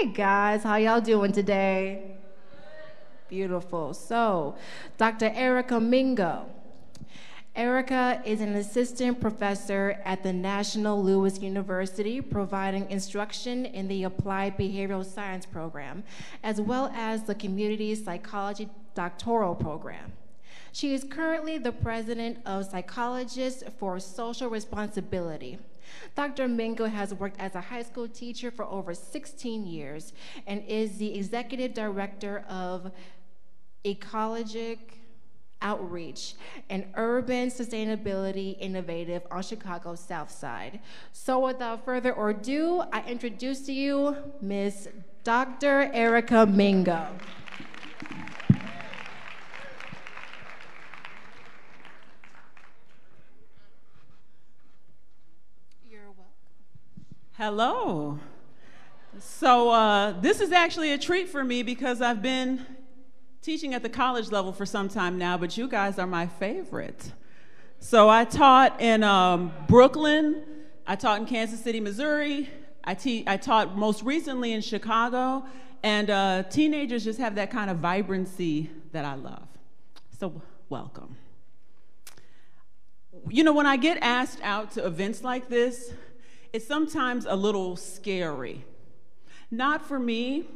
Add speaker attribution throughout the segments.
Speaker 1: Hey guys, how y'all doing today? Beautiful. So, Dr. Ericka Mingo. Ericka is an assistant professor at the National Louis University, providing instruction in the Applied Behavioral Science program, as well as the Community Psychology doctoral program. She is currently the president of Psychologists for Social Responsibility. Dr. Mingo has worked as a high school teacher for over 16 years and is the executive director of Ecologic Outreach and Urban Sustainability Innovative on Chicago's South Side. So without further ado, I introduce to you Miss Dr. Ericka Mingo.
Speaker 2: Hello. So this is actually a treat for me because I've been teaching at the college level for some time now, but you guys are my favorite. So I taught in Brooklyn, I taught in Kansas City, Missouri, I taught most recently in Chicago, and teenagers just have that kind of vibrancy that I love. So welcome. You know, when I get asked out to events like this, it's sometimes a little scary. Not for me,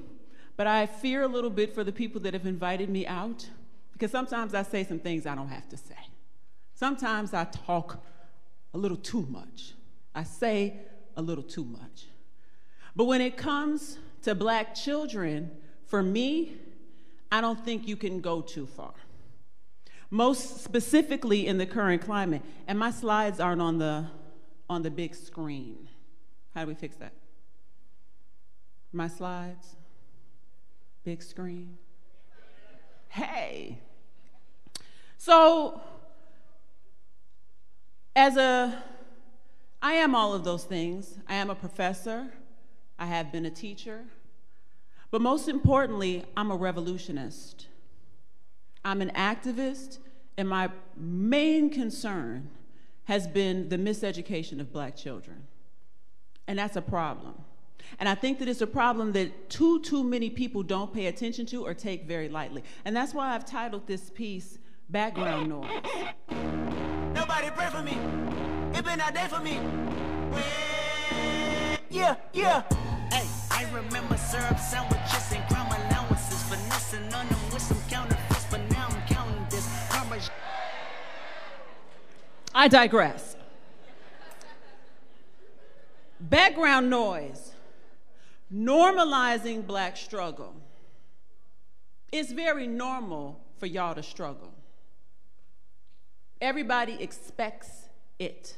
Speaker 2: but I fear a little bit for the people that have invited me out, because sometimes I say some things I don't have to say. Sometimes I talk a little too much. I say a little too much. But when it comes to Black children, for me, I don't think you can go too far. Most specifically in the current climate, and my slides aren't on the big screen. How do we fix that? My slides? Big screen? Hey! So, I am all of those things. I am a professor. I have been a teacher. But most importantly, I'm a revolutionist. I'm an activist, and my main concern has been the miseducation of Black children. And that's a problem. And I think that it's a problem that too many people don't pay attention to or take very lightly. And that's why I've titled this piece, Background Noise.
Speaker 3: Nobody pray for me. It been a day for me. Yeah. Hey, I remember syrup sandwiches and crime allowances, finessing on them with some counterfeits, but now I'm counting this.
Speaker 2: I digress. Background noise, normalizing Black struggle. It's very normal for y'all to struggle. Everybody expects it.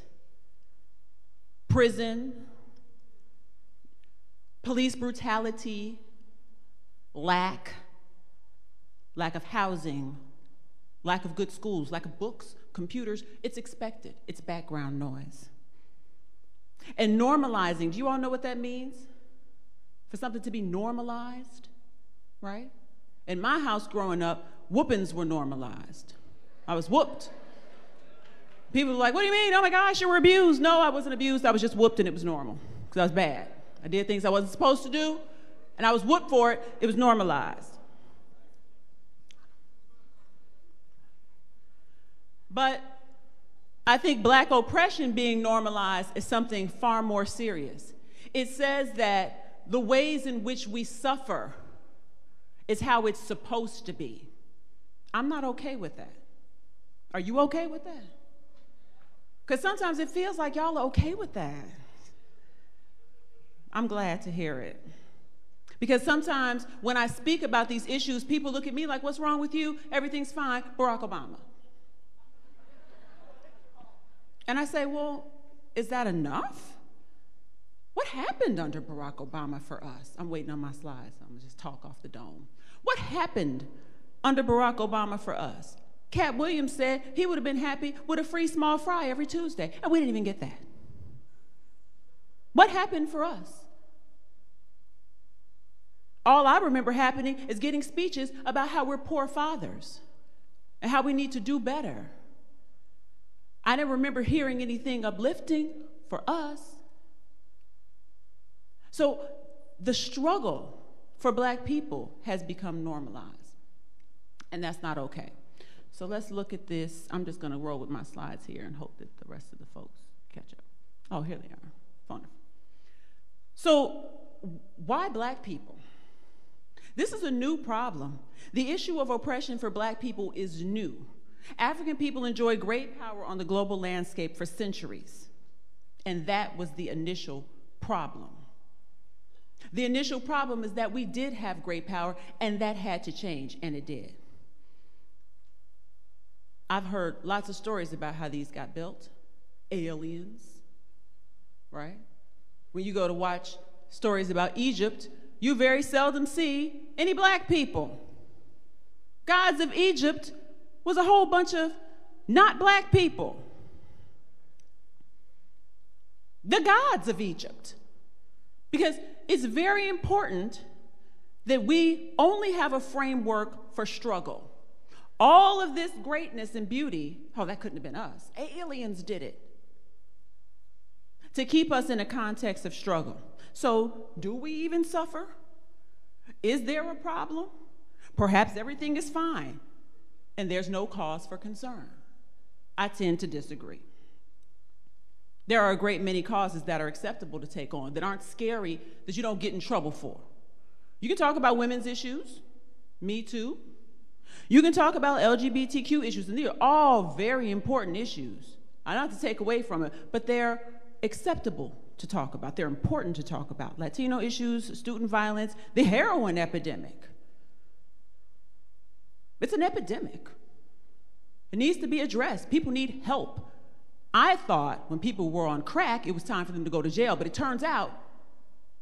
Speaker 2: Prison, police brutality, lack of housing, lack of good schools, lack of books, computers. It's expected. It's background noise. And normalizing, do you all know what that means? For something to be normalized, right? In my house growing up, whoopings were normalized. I was whooped. People were like, what do you mean? Oh my gosh, you were abused. No, I wasn't abused. I was just whooped and it was normal because I was bad. I did things I wasn't supposed to do and I was whooped for it. It was normalized. But I think Black oppression being normalized is something far more serious. It says that the ways in which we suffer is how it's supposed to be. I'm not okay with that. Are you okay with that? Because sometimes it feels like y'all are okay with that. I'm glad to hear it. Because sometimes when I speak about these issues, people look at me like, what's wrong with you? Everything's fine. Barack Obama. And I say, well, is that enough? What happened under Barack Obama for us? I'm waiting on my slides, so I'm gonna just talk off the dome. What happened under Barack Obama for us? Cat Williams said he would have been happy with a free small fry every Tuesday, and we didn't even get that. What happened for us? All I remember happening is getting speeches about how we're poor fathers and how we need to do better. I didn't remember hearing anything uplifting for us. So the struggle for black people has become normalized, and that's not okay. So let's look at this. I'm just going to roll with my slides here and hope that the rest of the folks catch up. Oh, here they are. Wonderful. So why black people? This is a new problem. The issue of oppression for black people is new. African people enjoy great power on the global landscape for centuries, and that was the initial problem. The initial problem is that we did have great power, and that had to change, and it did. I've heard lots of stories about how these got built. Aliens, right? When you go to watch stories about Egypt, you very seldom see any black people. Gods of Egypt was a whole bunch of not black people. The gods of Egypt. Because it's very important that we only have a framework for struggle. All of this greatness and beauty, oh, that couldn't have been us. Aliens did it. To keep us in a context of struggle. So, do we even suffer? Is there a problem? Perhaps everything is fine, and there's no cause for concern. I tend to disagree. There are a great many causes that are acceptable to take on, that aren't scary, that you don't get in trouble for. You can talk about women's issues, Me Too. You can talk about LGBTQ issues, and these are all very important issues. I don't have to take away from it, but they're acceptable to talk about. They're important to talk about. Latino issues, student violence, the heroin epidemic. It's an epidemic. It needs to be addressed. People need help. I thought when people were on crack, it was time for them to go to jail, but it turns out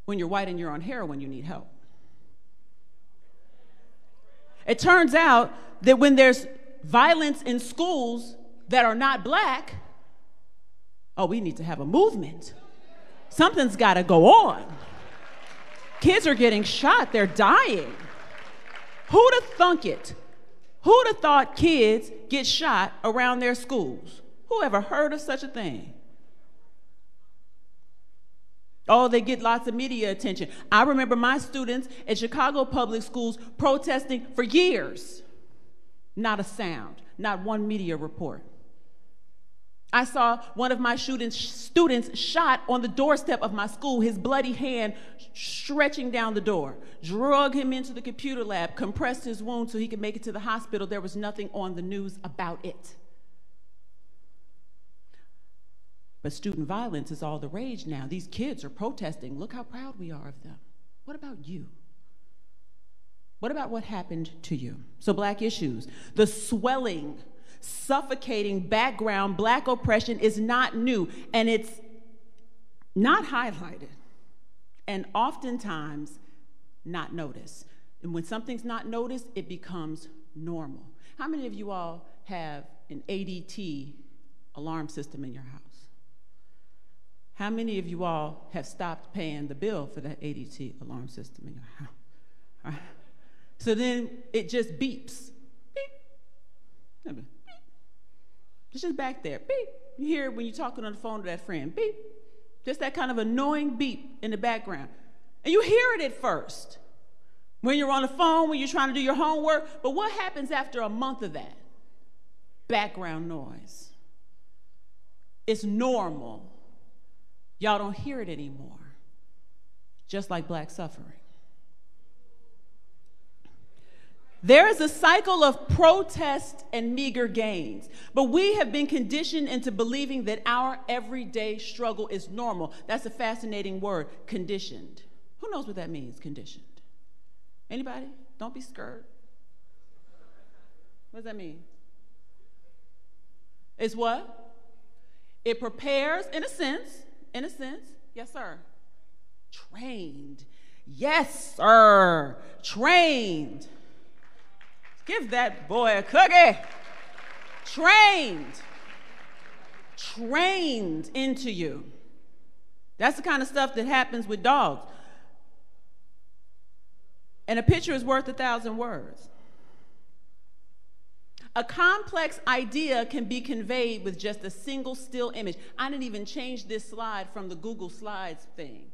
Speaker 2: when you're white and you're on heroin, you need help. It turns out that when there's violence in schools that are not black, oh, we need to have a movement. Something's got to go on. Kids are getting shot. They're dying. Who'd have thunk it? Who'd have thought kids get shot around their schools? Who ever heard of such a thing? Oh, they get lots of media attention. I remember my students at Chicago public schools protesting for years. Not a sound, not one media report. I saw one of my students shot on the doorstep of my school, his bloody hand stretching down the door. Drug him into the computer lab, compressed his wound so he could make it to the hospital. There was nothing on the news about it. But student violence is all the rage now. These kids are protesting. Look how proud we are of them. What about you? What about what happened to you? So black issues, the swelling, suffocating background, black oppression is not new, and it's not highlighted, and oftentimes not noticed. And when something's not noticed, it becomes normal. How many of you all have an ADT alarm system in your house? How many of you all have stopped paying the bill for that ADT alarm system in your house? All right. So then it just beeps. Beep. Beep. It's just back there. Beep. You hear it when you're talking on the phone to that friend. Beep. Just that kind of annoying beep in the background. And you hear it at first when you're on the phone, when you're trying to do your homework. But what happens after a month of that? Background noise. It's normal. Y'all don't hear it anymore. Just like black suffering. There is a cycle of protest and meager gains, but we have been conditioned into believing that our everyday struggle is normal. That's a fascinating word, conditioned. Who knows what that means, conditioned? Anybody? Don't be scared. What does that mean? It's what? It prepares, in a sense, yes, sir. Trained. Yes, sir. Trained. Give that boy a cookie. Trained. Trained into you. That's the kind of stuff that happens with dogs. And a picture is worth 1,000 words. A complex idea can be conveyed with just a single still image. I didn't even change this slide from the Google Slides thing.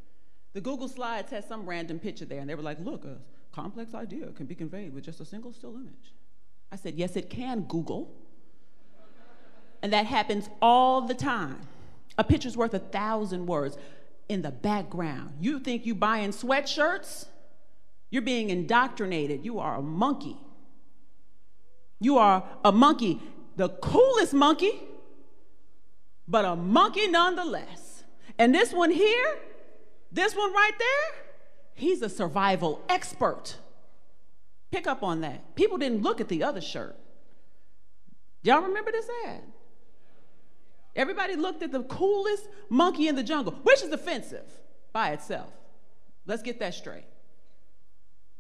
Speaker 2: The Google Slides had some random picture there, and they were like, look, complex idea can be conveyed with just a single still image. I said, yes, it can, Google. And that happens all the time. A picture's worth 1,000 words. In the background, you think you buying sweatshirts? You're being indoctrinated. You are a monkey. You are a monkey, the coolest monkey, but a monkey nonetheless. And this one here, this one right there, he's a survival expert. Pick up on that. People didn't look at the other shirt. Y'all remember this ad? Everybody looked at the coolest monkey in the jungle, which is offensive by itself. Let's get that straight.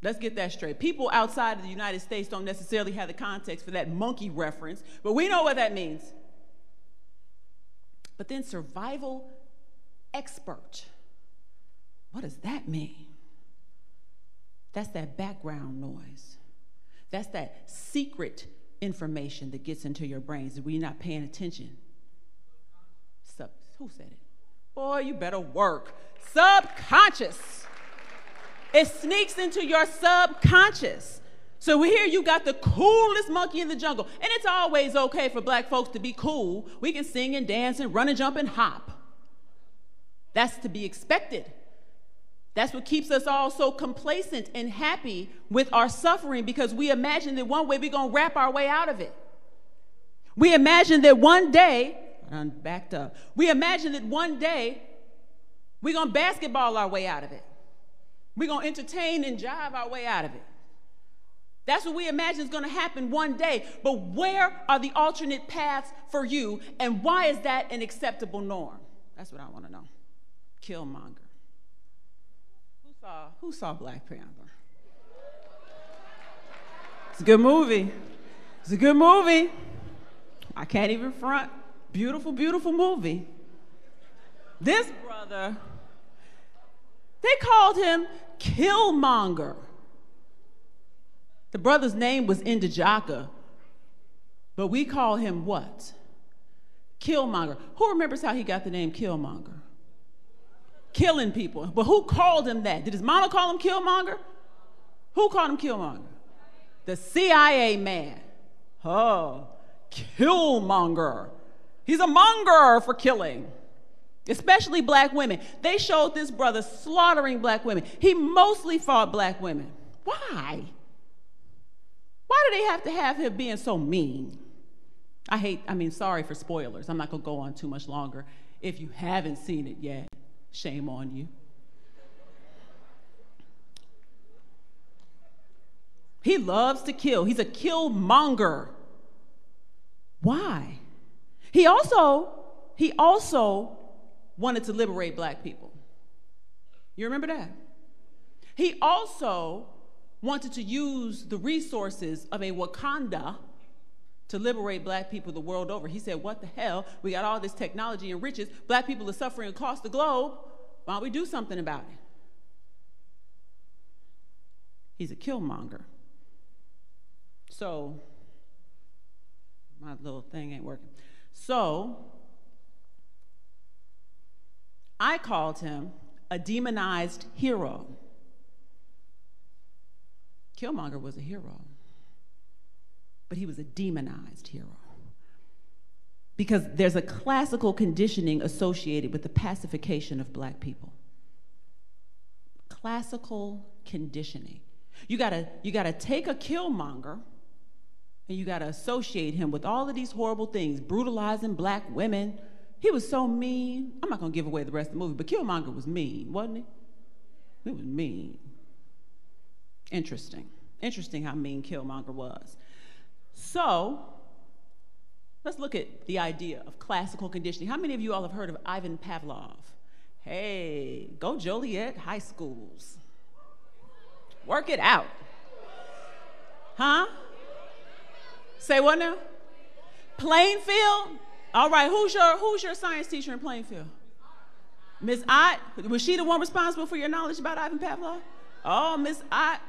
Speaker 2: Let's get that straight. People outside of the United States don't necessarily have the context for that monkey reference, but we know what that means. But then survival expert. What does that mean? That's that background noise. That's that secret information that gets into your brains when you're not paying attention. Who said it? Boy, you better work. Subconscious. It sneaks into your subconscious. So here you got the coolest monkey in the jungle. And it's always okay for black folks to be cool. We can sing and dance and run and jump and hop. That's to be expected. That's what keeps us all so complacent and happy with our suffering, because we imagine that one way we're going to rap our way out of it. We imagine that one day, I'm backed up. We imagine that one day we're going to basketball our way out of it. We're going to entertain and jive our way out of it. That's what we imagine is going to happen one day. But where are the alternate paths for you, and why is that an acceptable norm? That's what I want to know. Killmonger. Who saw Black Panther? It's a good movie. It's a good movie. I can't even front. Beautiful, beautiful movie. This brother, they called him Killmonger. The brother's name was Indijaka, but we call him what? Killmonger. Who remembers how he got the name Killmonger? Killing people. But who called him that? Did his mama call him Killmonger? Who called him Killmonger? The CIA man. Oh, Killmonger. He's a monger for killing, especially black women. They showed this brother slaughtering black women. He mostly fought black women. Why? Why do they have to have him being so mean? Sorry for spoilers. I'm not going to go on too much longer. If you haven't seen it yet, shame on you. He loves to kill. He's a killmonger. Why? He also wanted to liberate black people. You remember that? He also wanted to use the resources of a Wakanda to liberate black people the world over. He said, what the hell? We got all this technology and riches. Black people are suffering across the globe. Why don't we do something about it? He's a killmonger. So, my little thing ain't working. So, I called him a demonized hero. Killmonger was a hero, but he was a demonized hero. Because there's a classical conditioning associated with the pacification of black people. Classical conditioning. You gotta take a killmonger and you gotta associate him with all of these horrible things, brutalizing black women. He was so mean. I'm not gonna give away the rest of the movie, but Killmonger was mean, wasn't he? He was mean. Interesting. Interesting how mean Killmonger was. So, let's look at the idea of classical conditioning. How many of you all have heard of Ivan Pavlov? Hey, go Joliet high schools. Work it out. Huh? Say what now? Plainfield? All right, who's your science teacher in Plainfield? Miss Ott? Was she the one responsible for your knowledge about Ivan Pavlov? Oh, Miss Ott.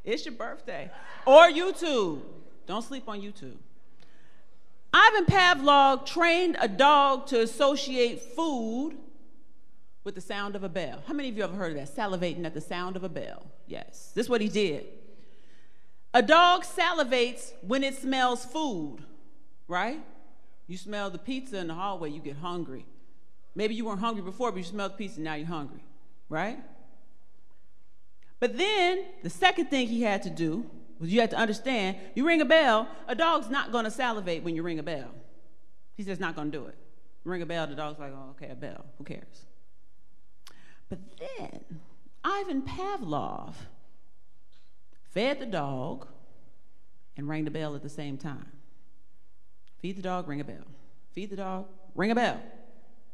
Speaker 2: It's your birthday. Or YouTube. Don't sleep on YouTube. Ivan Pavlov trained a dog to associate food with the sound of a bell. How many of you ever heard of that? Salivating at the sound of a bell. Yes, this is what he did. A dog salivates when it smells food, right? You smell the pizza in the hallway, you get hungry. Maybe you weren't hungry before, but you smelled the pizza, now you're hungry, right? But then the second thing he had to do was you had to understand, you ring a bell, a dog's not going to salivate when you ring a bell. He's just not going to do it. You ring a bell, the dog's like, oh, okay, a bell, who cares? But then Ivan Pavlov fed the dog and rang the bell at the same time. Feed the dog, ring a bell. Feed the dog, ring a bell.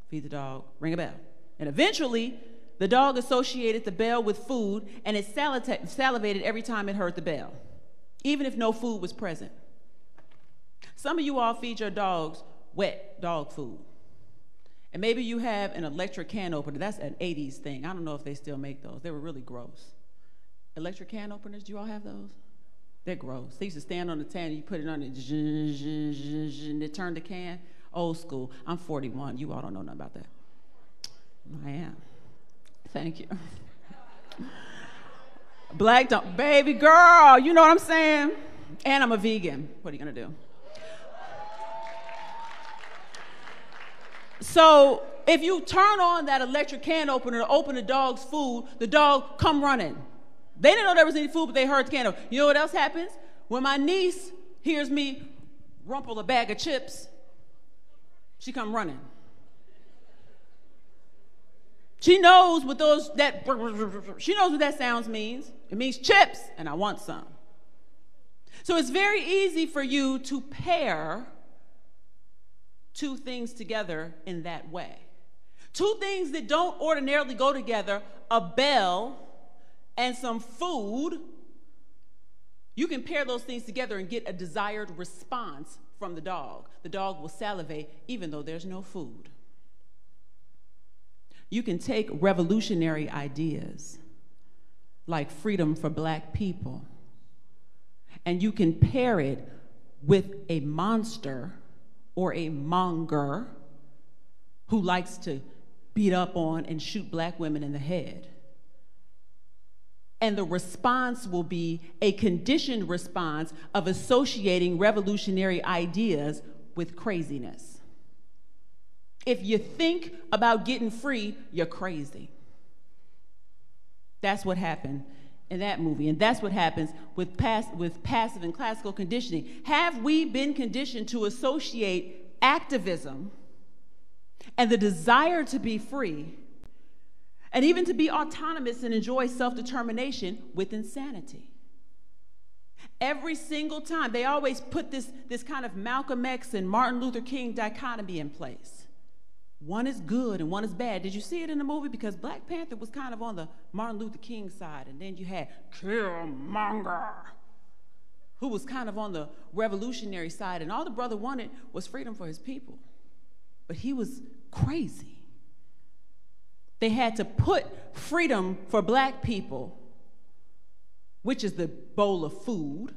Speaker 2: Feed the dog, ring a bell. And eventually, the dog associated the bell with food, and it salivated every time it heard the bell, even if no food was present. Some of you all feed your dogs wet dog food. And maybe you have an electric can opener. That's an 80s thing. I don't know if they still make those. They were really gross. Electric can openers, do you all have those? They're gross. They used to stand on the tan and you put it on it, and it turned the can. Old school. I'm 41. You all don't know nothing about that. I am. Thank you. Black don't, baby girl, you know what I'm saying? And I'm a vegan. What are you gonna do? So if you turn on that electric can opener to open the dog's food, the dog come running. They didn't know there was any food, but they heard the can open. You know what else happens? When my niece hears me rumple a bag of chips, she come running. She knows what she knows what that sounds means. It means chips, and I want some. So it's very easy for you to pair two things together in that way. Two things that don't ordinarily go together, a bell and some food, you can pair those things together and get a desired response from the dog. The dog will salivate even though there's no food. You can take revolutionary ideas like freedom for Black people, and you can pair it with a monster or a monger who likes to beat up on and shoot Black women in the head. And the response will be a conditioned response of associating revolutionary ideas with craziness. If you think about getting free, you're crazy. That's what happened in that movie, and that's what happens with passive and classical conditioning. Have we been conditioned to associate activism and the desire to be free and even to be autonomous and enjoy self-determination with insanity? Every single time, they always put this kind of Malcolm X and Martin Luther King dichotomy in place. One is good and one is bad. Did you see it in the movie? Because Black Panther was kind of on the Martin Luther King side, and then you had Killmonger, who was kind of on the revolutionary side, and all the brother wanted was freedom for his people. But he was crazy. They had to put freedom for Black people, which is the bowl of food,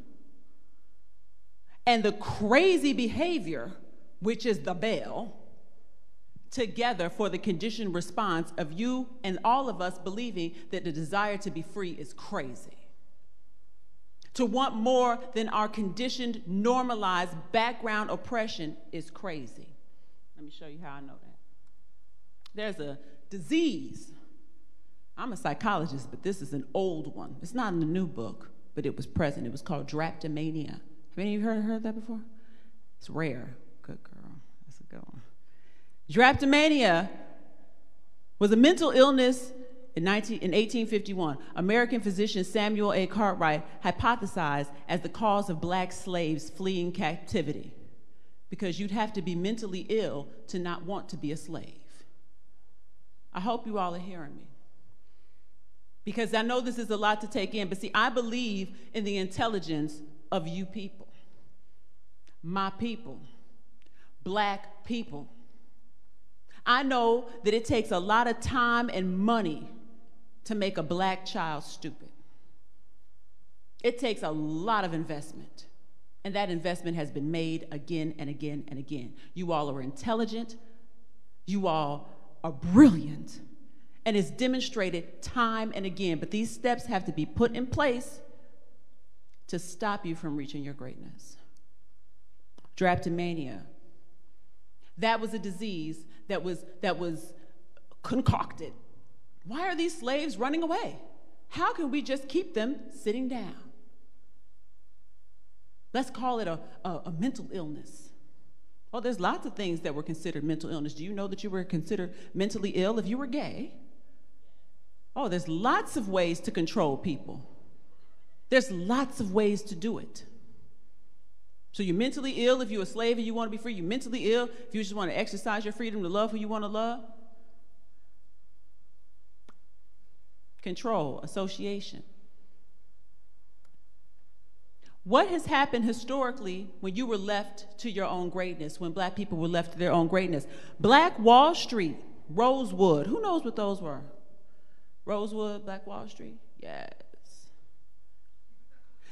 Speaker 2: and the crazy behavior, which is the bell, together for the conditioned response of you and all of us believing that the desire to be free is crazy. To want more than our conditioned, normalized background oppression is crazy. Let me show you how I know that. There's a disease. I'm a psychologist, but this is an old one. It's not in the new book, but it was present. It was called Raptor Mania. Have any of you heard that before? It's rare. Good girl. That's a good one. Raptor Mania was a mental illness in 1851. American physician Samuel A. Cartwright hypothesized as the cause of Black slaves fleeing captivity, because you'd have to be mentally ill to not want to be a slave. I hope you all are hearing me, because I know this is a lot to take in, but see, I believe in the intelligence of you people, my people, Black people. I know that it takes a lot of time and money to make a Black child stupid. It takes a lot of investment, and that investment has been made again and again and again. You all are intelligent. You all are brilliant. And it's demonstrated time and again. But these steps have to be put in place to stop you from reaching your greatness. Raptor Mania. That was a disease that was concocted. Why are these slaves running away? How can we just keep them sitting down? Let's call it a mental illness. Well, there's lots of things that were considered mental illness. Do you know that you were considered mentally ill if you were gay? Oh, there's lots of ways to control people. There's lots of ways to do it. So you're mentally ill if you're a slave and you want to be free. You're mentally ill if you just want to exercise your freedom to love who you want to love. Control, association. What has happened historically when you were left to your own greatness, when black people were left to their own greatness? Black Wall Street, Rosewood. Who knows what those were? Rosewood, Black Wall Street? Yes.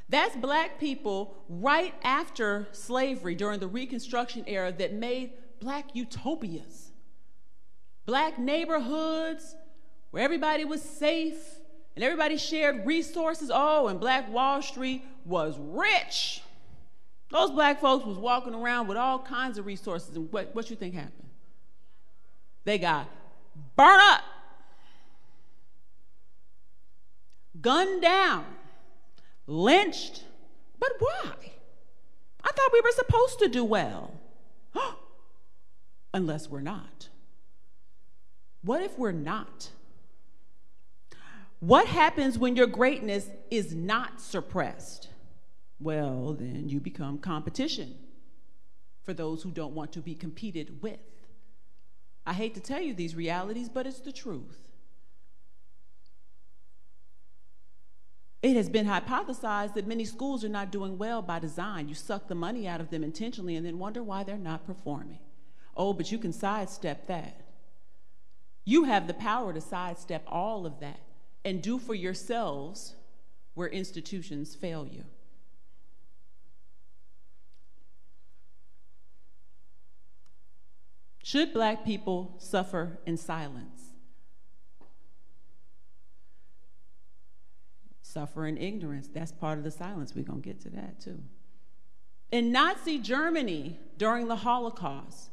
Speaker 2: That's black people right after slavery during the Reconstruction era that made black utopias. Black neighborhoods where everybody was safe and everybody shared resources. Oh, and Black Wall Street was rich. Those black folks was walking around with all kinds of resources. And what you think happened? They got burned up, gunned down, lynched. But why? I thought we were supposed to do well. Unless we're not. What if we're not? What happens when your greatness is not suppressed? Well, then you become competition for those who don't want to be competed with. I hate to tell you these realities, but it's the truth. It has been hypothesized that many schools are not doing well by design. You suck the money out of them intentionally and then wonder why they're not performing. Oh, but you can sidestep that. You have the power to sidestep all of that and do for yourselves where institutions fail you. Should black people suffer in silence? Suffer in ignorance. That's part of the silence. We're going to get to that too. In Nazi Germany during the Holocaust,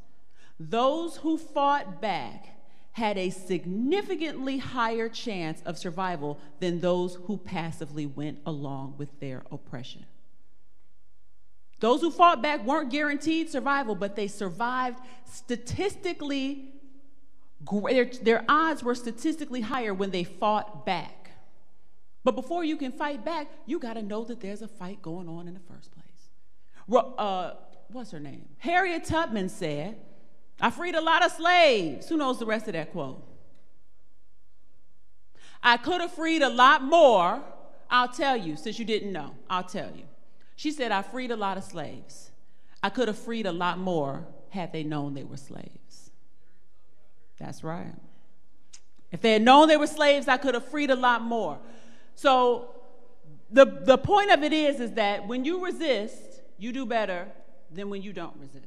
Speaker 2: those who fought back had a significantly higher chance of survival than those who passively went along with their oppression. Those who fought back weren't guaranteed survival, but they survived statistically. Their odds were statistically higher when they fought back. But before you can fight back, you got to know that there's a fight going on in the first place. What's her name? Harriet Tubman said, "I freed a lot of slaves." Who knows the rest of that quote? I could have freed a lot more. I'll tell you, since you didn't know, I'll tell you. She said, "I freed a lot of slaves. I could have freed a lot more had they known they were slaves." That's right. If they had known they were slaves, I could have freed a lot more. So the point of it is that when you resist, you do better than when you don't resist.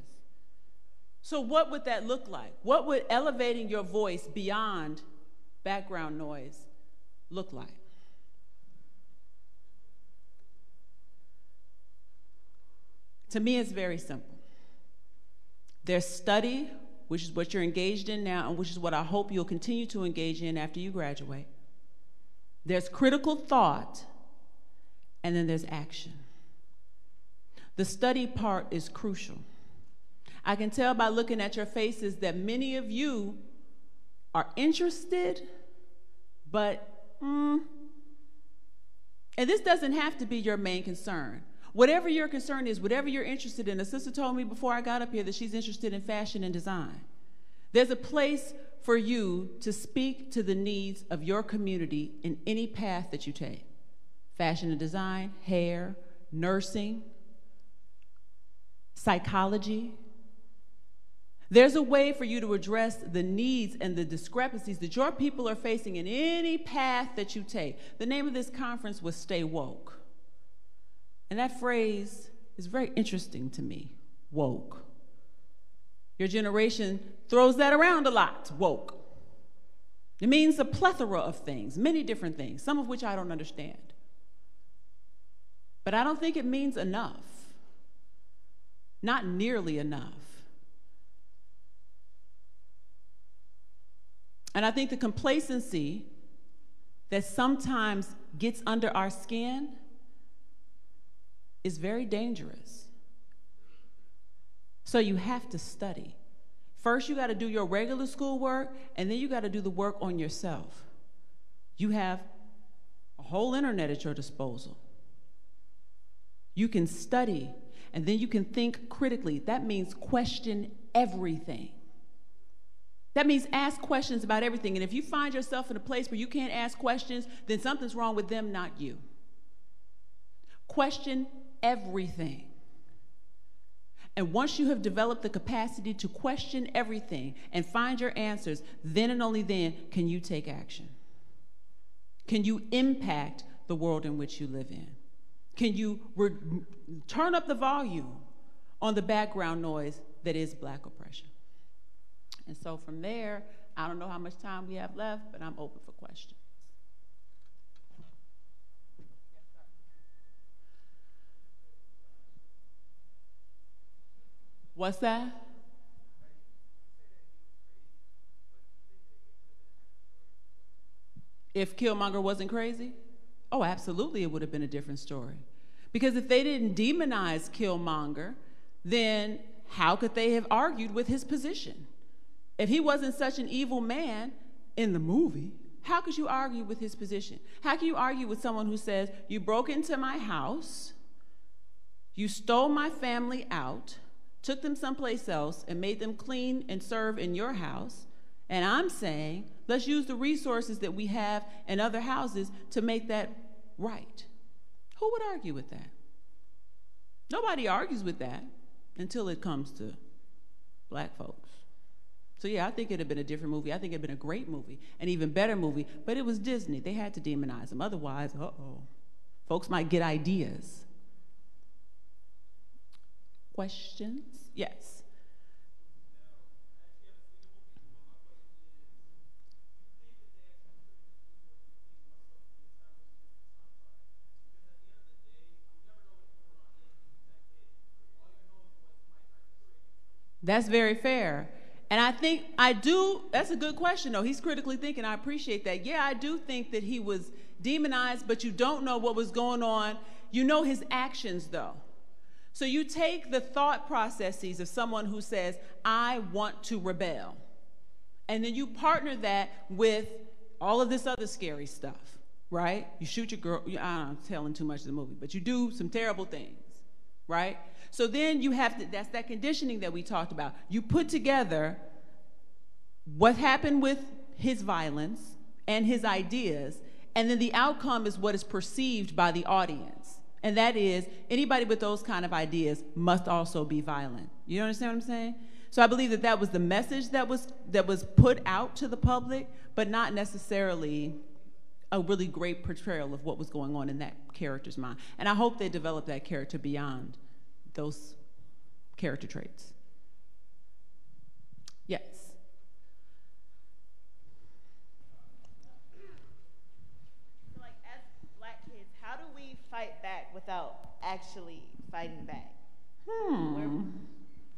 Speaker 2: So what would that look like? What would elevating your voice beyond background noise look like? To me, it's very simple. There's study, which is what you're engaged in now, and which is what I hope you'll continue to engage in after you graduate. There's critical thought, and then there's action. The study part is crucial. I can tell by looking at your faces that many of you are interested, but, and this doesn't have to be your main concern. Whatever your concern is, whatever you're interested in, a sister told me before I got up here that she's interested in fashion and design. There's a place for you to speak to the needs of your community in any path that you take. Fashion and design, hair, nursing, psychology. There's a way for you to address the needs and the discrepancies that your people are facing in any path that you take. The name of this conference was Stay Woke. And that phrase is very interesting to me, woke. Your generation throws that around a lot, woke. It means a plethora of things, many different things, some of which I don't understand. But I don't think it means enough. Not nearly enough. And I think the complacency that sometimes gets under our skin is very dangerous. So you have to study. First, you got to do your regular schoolwork, and then you got to do the work on yourself. You have a whole internet at your disposal. You can study, and then you can think critically. That means question everything. That means ask questions about everything. And if you find yourself in a place where you can't ask questions, then something's wrong with them, not you. Question everything. And once you have developed the capacity to question everything and find your answers, then and only then can you take action. Can you impact the world in which you live in? Can you turn up the volume on the background noise that is Black oppression? And so from there, I don't know how much time we have left, but I'm open for questions. What's that? If Killmonger wasn't crazy? Oh, absolutely, it would have been a different story. Because if they didn't demonize Killmonger, then how could they have argued with his position? If he wasn't such an evil man in the movie, how could you argue with his position? How can you argue with someone who says, you broke into my house, you stole my family out, took them someplace else, and made them clean and serve in your house, and I'm saying, let's use the resources that we have in other houses to make that right. Who would argue with that? Nobody argues with that until it comes to Black folks. So yeah, I think it'd have been a different movie. I think it'd been a great movie, an even better movie, but it was Disney. They had to demonize him. Otherwise, folks might get ideas. Questions? Yes. That's very fair. And that's a good question, though. He's critically thinking. I appreciate that. Yeah, I do think that he was demonized, but you don't know what was going on. You know his actions, though. So you take the thought processes of someone who says, I want to rebel. And then you partner that with all of this other scary stuff, right? You shoot your girl. I'm telling too much of the movie, but you do some terrible things, right? So then you have to, that's that conditioning that we talked about. You put together what happened with his violence and his ideas, and then the outcome is what is perceived by the audience. And that is, anybody with those kind of ideas must also be violent. You understand what I'm saying? So I believe that that was the message that was put out to the public, but not necessarily a really great portrayal of what was going on in that character's mind. And I hope they develop that character beyond those character traits. Yes.
Speaker 4: So like as Black kids, how do we fight back without actually fighting back?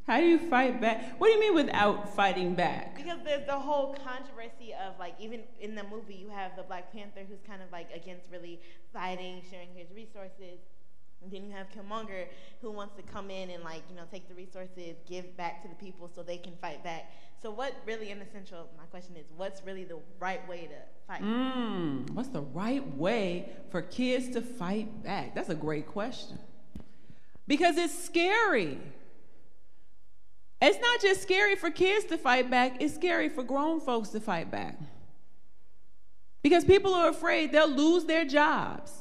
Speaker 2: How do you fight back? What do you mean without fighting back?
Speaker 4: Because there's the whole controversy of, like, even in the movie, you have the Black Panther who's kind of like against really fighting, sharing his resources. And then you have Killmonger who wants to come in and, like, you know, take the resources, give back to the people so they can fight back. So what really, in essential, my question is, what's really the right way to fight?
Speaker 2: What's the right way for kids to fight back? That's a great question. Because it's scary. It's not just scary for kids to fight back, it's scary for grown folks to fight back. Because people are afraid they'll lose their jobs.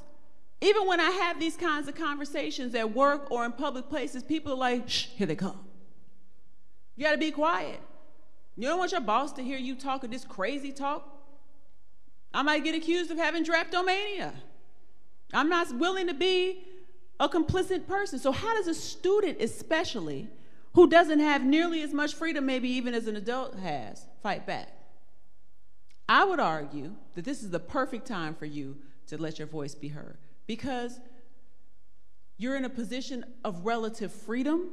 Speaker 2: Even when I have these kinds of conversations at work or in public places, people are like, shh, here they come. You gotta be quiet. You don't want your boss to hear you talk this crazy talk. I might get accused of having Raptor Mania. I'm not willing to be a complicit person. So how does a student especially, who doesn't have nearly as much freedom maybe even as an adult has, fight back? I would argue that this is the perfect time for you to let your voice be heard, because you're in a position of relative freedom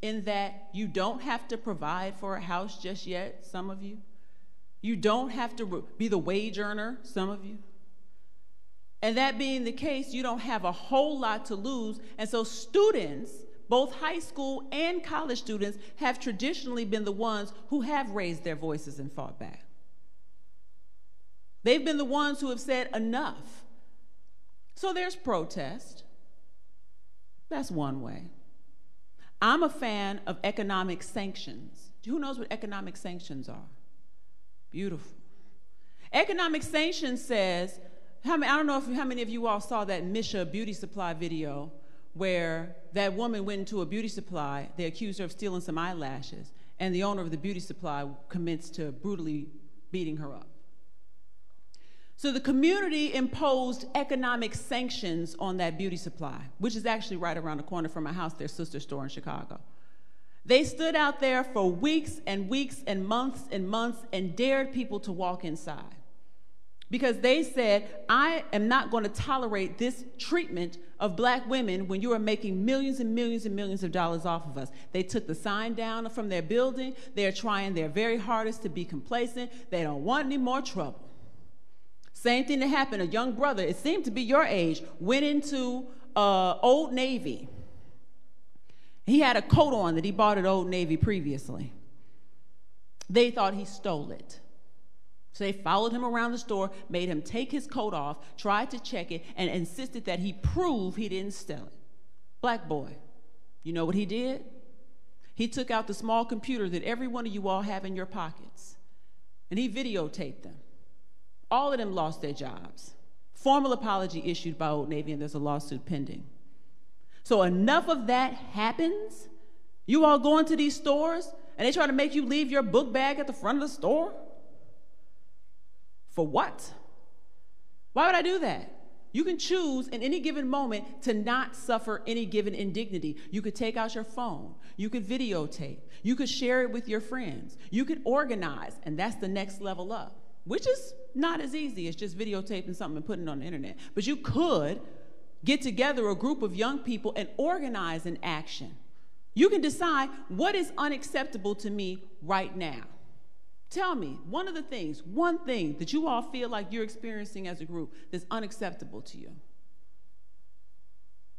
Speaker 2: in that you don't have to provide for a house just yet, some of you. You don't have to be the wage earner, some of you. And that being the case, you don't have a whole lot to lose. And so students, both high school and college students, have traditionally been the ones who have raised their voices and fought back. They've been the ones who have said enough. So there's protest. That's one way. I'm a fan of economic sanctions. Who knows what economic sanctions are? Beautiful. Economic sanctions says, I don't know how many of you all saw that Misha beauty supply video where that woman went into a beauty supply, they accused her of stealing some eyelashes, and the owner of the beauty supply commenced to brutally beating her up. So the community imposed economic sanctions on that beauty supply, which is actually right around the corner from my house, their sister store in Chicago. They stood out there for weeks and weeks and months and dared people to walk inside. Because they said, I am not going to tolerate this treatment of black women when you are making millions and millions and millions of dollars off of us. They took the sign down from their building. They're trying their very hardest to be complacent. They don't want any more trouble. Same thing that happened. A young brother, it seemed to be your age, went into Old Navy. He had a coat on that he bought at Old Navy previously. They thought he stole it. So they followed him around the store, made him take his coat off, tried to check it, and insisted that he prove he didn't steal it. Black boy. You know what he did? He took out the small computer that every one of you all have in your pockets, and he videotaped them. All of them lost their jobs. Formal apology issued by Old Navy, and there's a lawsuit pending. So enough of that happens. You all go into these stores, and they try to make you leave your book bag at the front of the store? For what? Why would I do that? You can choose in any given moment to not suffer any given indignity. You could take out your phone. You could videotape. You could share it with your friends. You could organize, and that's the next level up, which is not as easy as just videotaping something and putting it on the internet. But you could get together a group of young people and organize an action. You can decide what is unacceptable to me right now. Tell me one thing that you all feel like you're experiencing as a group that's unacceptable to you.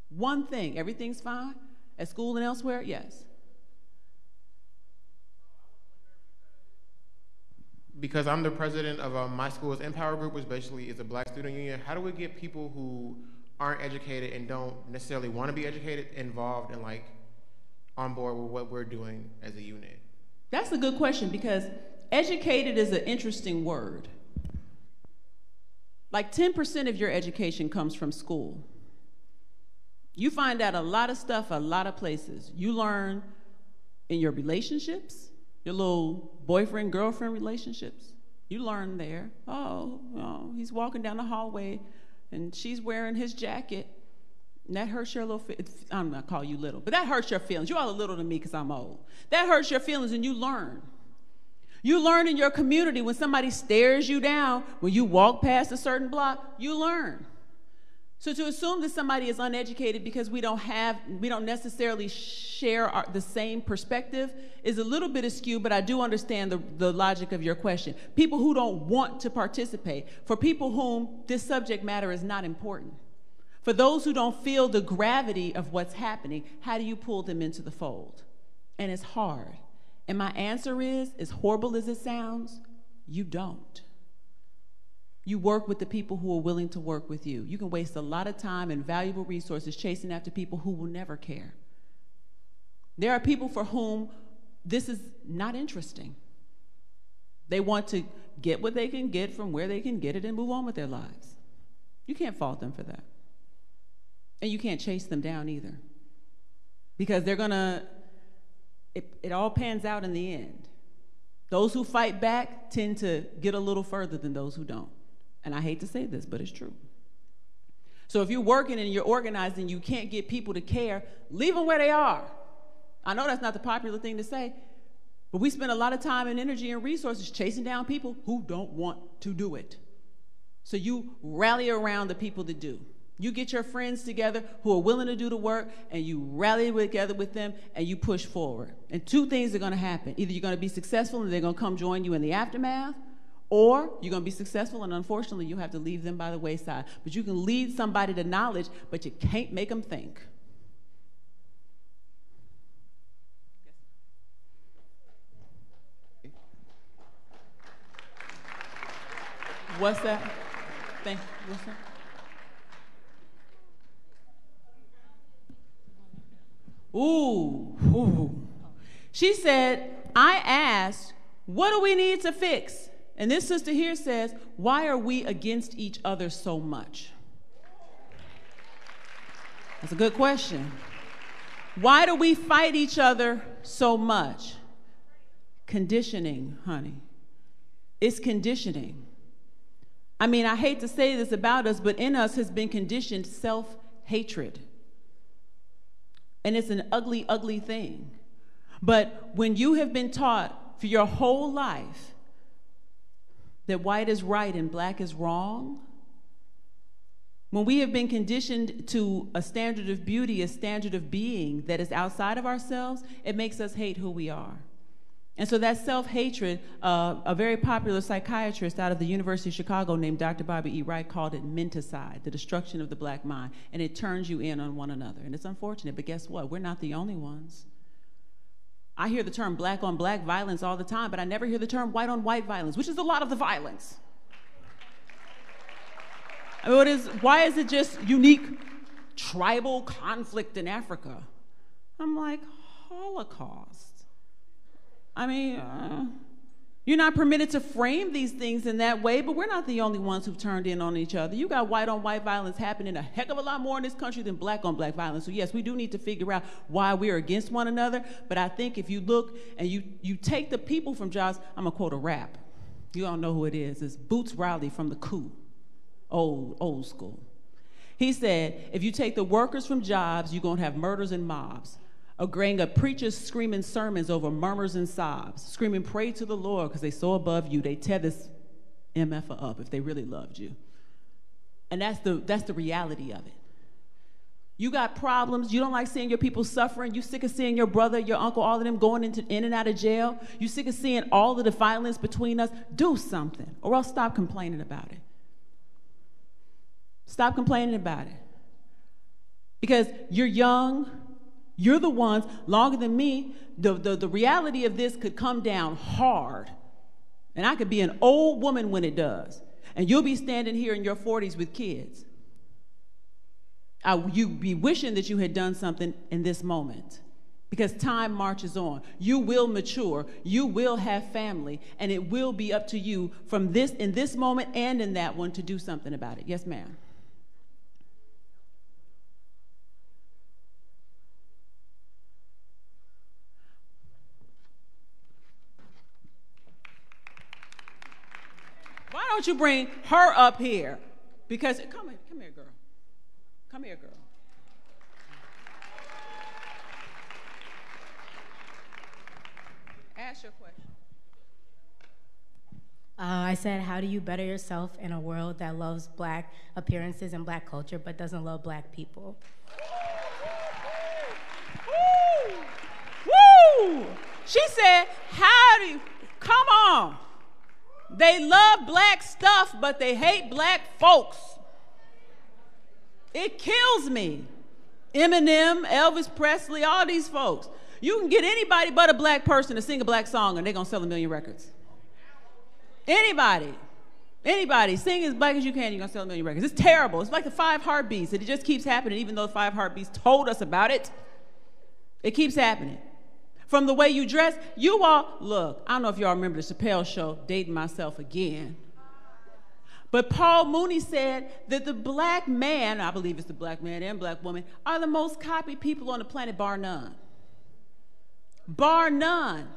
Speaker 2: One thing. Everything's fine? At school and elsewhere? Yes.
Speaker 5: Because I'm the president of my school's Empower Group, which basically is a black student union, how do we get people who aren't educated and don't necessarily want to be educated involved and like on board with what we're doing as a unit?
Speaker 2: That's a good question, because educated is an interesting word. Like 10% of your education comes from school. You find out a lot of stuff a lot of places. You learn in your relationships, your little boyfriend, girlfriend relationships. You learn there. Oh, he's walking down the hallway and she's wearing his jacket. And that hurts your little I'm not call you little, but that hurts your feelings. You all are little to me because I'm old. That hurts your feelings, and you learn. You learn in your community when somebody stares you down, when you walk past a certain block, you learn. So to assume that somebody is uneducated because we don't necessarily share the same perspective is a little bit askew, but I do understand the logic of your question. People who don't want to participate, for people whom this subject matter is not important, for those who don't feel the gravity of what's happening, how do you pull them into the fold? And it's hard. And my answer is, as horrible as it sounds, you don't. You work with the people who are willing to work with you. You can waste a lot of time and valuable resources chasing after people who will never care. There are people for whom this is not interesting. They want to get what they can get from where they can get it and move on with their lives. You can't fault them for that. And you can't chase them down either. Because they're gonna, it all pans out in the end. Those who fight back tend to get a little further than those who don't. And I hate to say this, but it's true. So if you're working and you're organized and you can't get people to care, leave them where they are. I know that's not the popular thing to say, But we spend a lot of time and energy and resources chasing down people who don't want to do it. So you rally around the people that do. You get your friends together who are willing to do the work, and you rally together with them, and you push forward. And two things are going to happen. Either you're going to be successful, and they're going to come join you in the aftermath, or you're going to be successful, and unfortunately, you have to leave them by the wayside. But you can lead somebody to knowledge, but you can't make them think. What's that? What's that? Ooh. She said, I asked, what do we need to fix? And this sister here says, why are we against each other so much? That's a good question. Why do we fight each other so much? Conditioning, honey. It's conditioning. I mean, I hate to say this about us, but in us has been conditioned self-hatred. And it's an ugly, ugly thing. But when you have been taught for your whole life that white is right and black is wrong, when we have been conditioned to a standard of beauty, a standard of being that is outside of ourselves, it makes us hate who we are. And so that self-hatred, a very popular psychiatrist out of the University of Chicago named Dr. Bobby E. Wright called it menticide, the destruction of the black mind, and it turns you in on one another. And it's unfortunate, but guess what? We're not the only ones. I hear the term black on black violence all the time, but I never hear the term white on white violence, which is a lot of the violence. I mean, why is it just unique tribal conflict in Africa? I'm like, Holocaust. I mean, you're not permitted to frame these things in that way, but we're not the only ones who've turned in on each other. You got white on white violence happening a heck of a lot more in this country than black on black violence. So yes, we do need to figure out why we're against one another. But I think if you look and you take the people from jobs, I'm gonna quote a rap. You don't know who it is. It's Boots Riley from The Coup, old school. He said, if you take the workers from jobs, you're gonna have murders and mobs. A gang of preachers screaming sermons over murmurs and sobs, screaming pray to the Lord because they so above you, they tear this MFer up if they really loved you. And that's the reality of it. You got problems. You don't like seeing your people suffering. You sick of seeing your brother, your uncle, all of them going in and out of jail. You sick of seeing all of the violence between us. Do something, or else stop complaining about it. Stop complaining about it. Because you're young. You're the ones, longer than me, the reality of this could come down hard. And I could be an old woman when it does. And you'll be standing here in your 40s with kids. You'd be wishing that you had done something in this moment. Because time marches on. You will mature. You will have family. And it will be up to you in this moment and in that one to do something about it. Yes, ma'am. Why don't you bring her up here? Because, come here, girl. Come here, girl. Ask your question.
Speaker 6: I said, how do you better yourself in a world that loves black appearances and black culture but doesn't love black people?
Speaker 2: Woo! Woo! She said, how do you, come on. They love black stuff, but they hate black folks. It kills me. Eminem, Elvis Presley, all these folks. You can get anybody but a black person to sing a black song and they're going to sell 1 million records. Anybody, sing as black as you can, you're going to sell 1 million records. It's terrible. It's like the 5 heartbeats, and it just keeps happening, even though the 5 heartbeats told us about it. It keeps happening. From the way you dress, you all, look, I don't know if y'all remember the Chappelle show, Dating Myself Again. But Paul Mooney said that the black man, I believe it's the black man and black woman, are the most copied people on the planet, bar none. Bar none.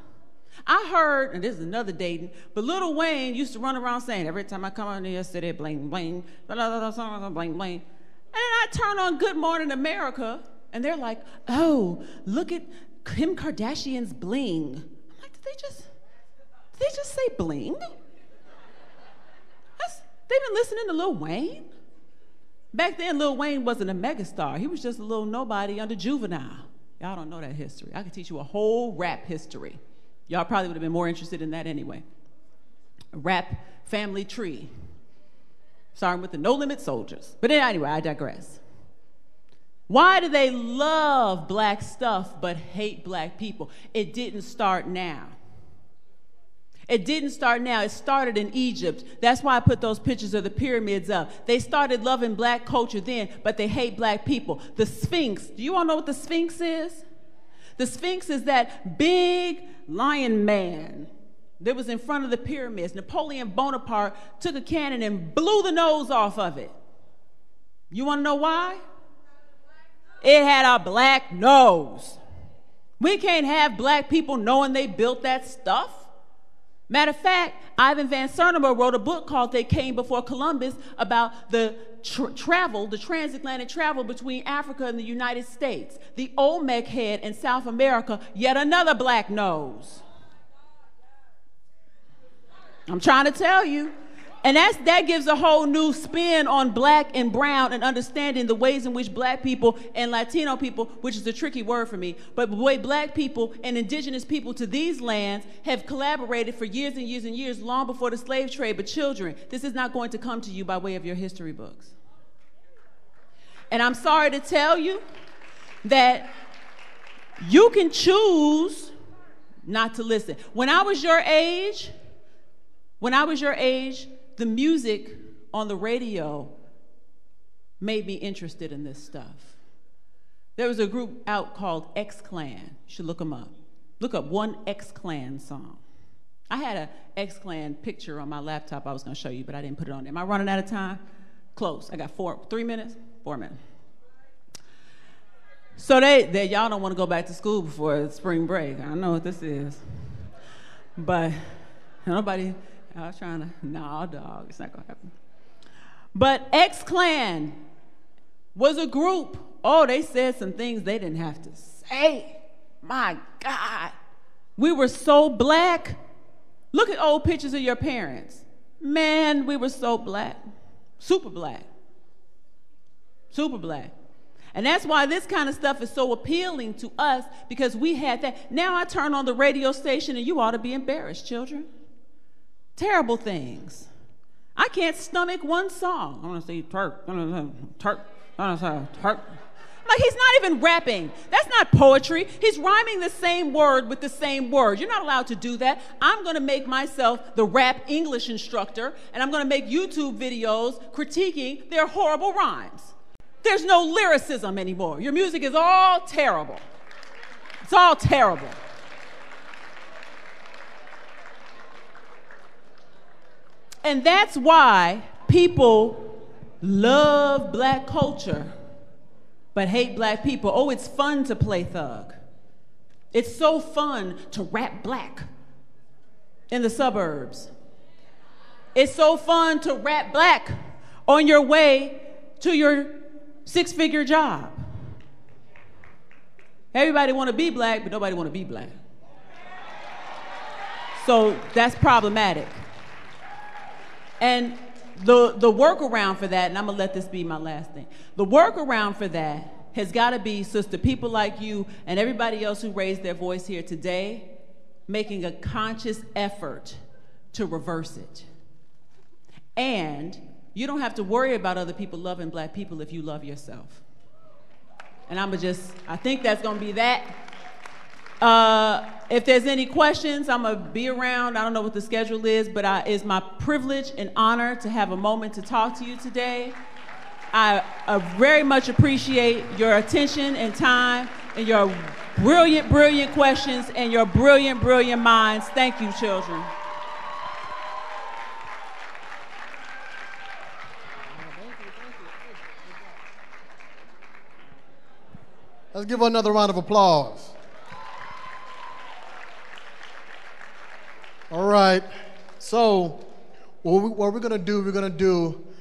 Speaker 2: I heard, and this is another dating, but Lil Wayne used to run around saying, every time I come on here, yesterday, bling, bling, bling, bling. And then I turn on Good Morning America, and they're like, oh, look at Kim Kardashian's bling. I'm like, did they just say bling? They've been listening to Lil Wayne. Back then, Lil Wayne wasn't a megastar. He was just a little nobody under Juvenile. Y'all don't know that history. I could teach you a whole rap history. Y'all probably would have been more interested in that anyway. A rap family tree. Starting with the No Limit Soldiers. But anyway, I digress. Why do they love black stuff but hate black people? It didn't start now. It didn't start now. It started in Egypt. That's why I put those pictures of the pyramids up. They started loving black culture then, but they hate black people. The Sphinx, do you all know what the Sphinx is? The Sphinx is that big lion man that was in front of the pyramids. Napoleon Bonaparte took a cannon and blew the nose off of it. You want to know why? It had a black nose. We can't have black people knowing they built that stuff. Matter of fact, Ivan Van Sertima wrote a book called They Came Before Columbus about the transatlantic travel between Africa and the United States. The Olmec head in South America, yet another black nose. I'm trying to tell you. And that gives a whole new spin on black and brown and understanding the ways in which black people and Latino people, which is a tricky word for me, but the way black people and indigenous people to these lands have collaborated for years and years and years, long before the slave trade. But children, this is not going to come to you by way of your history books. And I'm sorry to tell you that you can choose not to listen. When I was your age, the music on the radio made me interested in this stuff. There was a group out called X-Clan. You should look them up. Look up one X-Clan song. I had an X-Clan picture on my laptop I was going to show you, but I didn't put it on there. Am I running out of time? Close. I got 3 minutes? 4 minutes. So y'all don't want to go back to school before spring break. I know what this is. But nobody... I was trying to, nah, dog, it's not going to happen. But X-Clan was a group. Oh, they said some things they didn't have to say. My God. We were so black. Look at old pictures of your parents. Man, we were so black. Super black. Super black. And that's why this kind of stuff is so appealing to us, because we had that. Now I turn on the radio station and you ought to be embarrassed, children. Terrible things. I can't stomach one song. I want to say Turk. Turk. Like, he's not even rapping. That's not poetry. He's rhyming the same word with the same word. You're not allowed to do that. I'm going to make myself the rap English instructor, and I'm going to make YouTube videos critiquing their horrible rhymes. There's no lyricism anymore. Your music is all terrible. It's all terrible. And that's why people love black culture but hate black people. Oh, it's fun to play thug. It's so fun to rap black in the suburbs. It's so fun to rap black on your way to your 6-figure job. Everybody want to be black, but nobody want to be black. So that's problematic. And the workaround for that, and I'm going to let this be my last thing. The workaround for that has got to be, sister, people like you and everybody else who raised their voice here today, making a conscious effort to reverse it. And you don't have to worry about other people loving black people if you love yourself. And I think that's going to be that. If there's any questions, I'm going to be around. I don't know what the schedule is, but it's my privilege and honor to have a moment to talk to you today. I very much appreciate your attention and time and your brilliant, brilliant questions and your brilliant, brilliant minds. Thank you, children.
Speaker 7: Let's give her another round of applause. All right, so what we're gonna do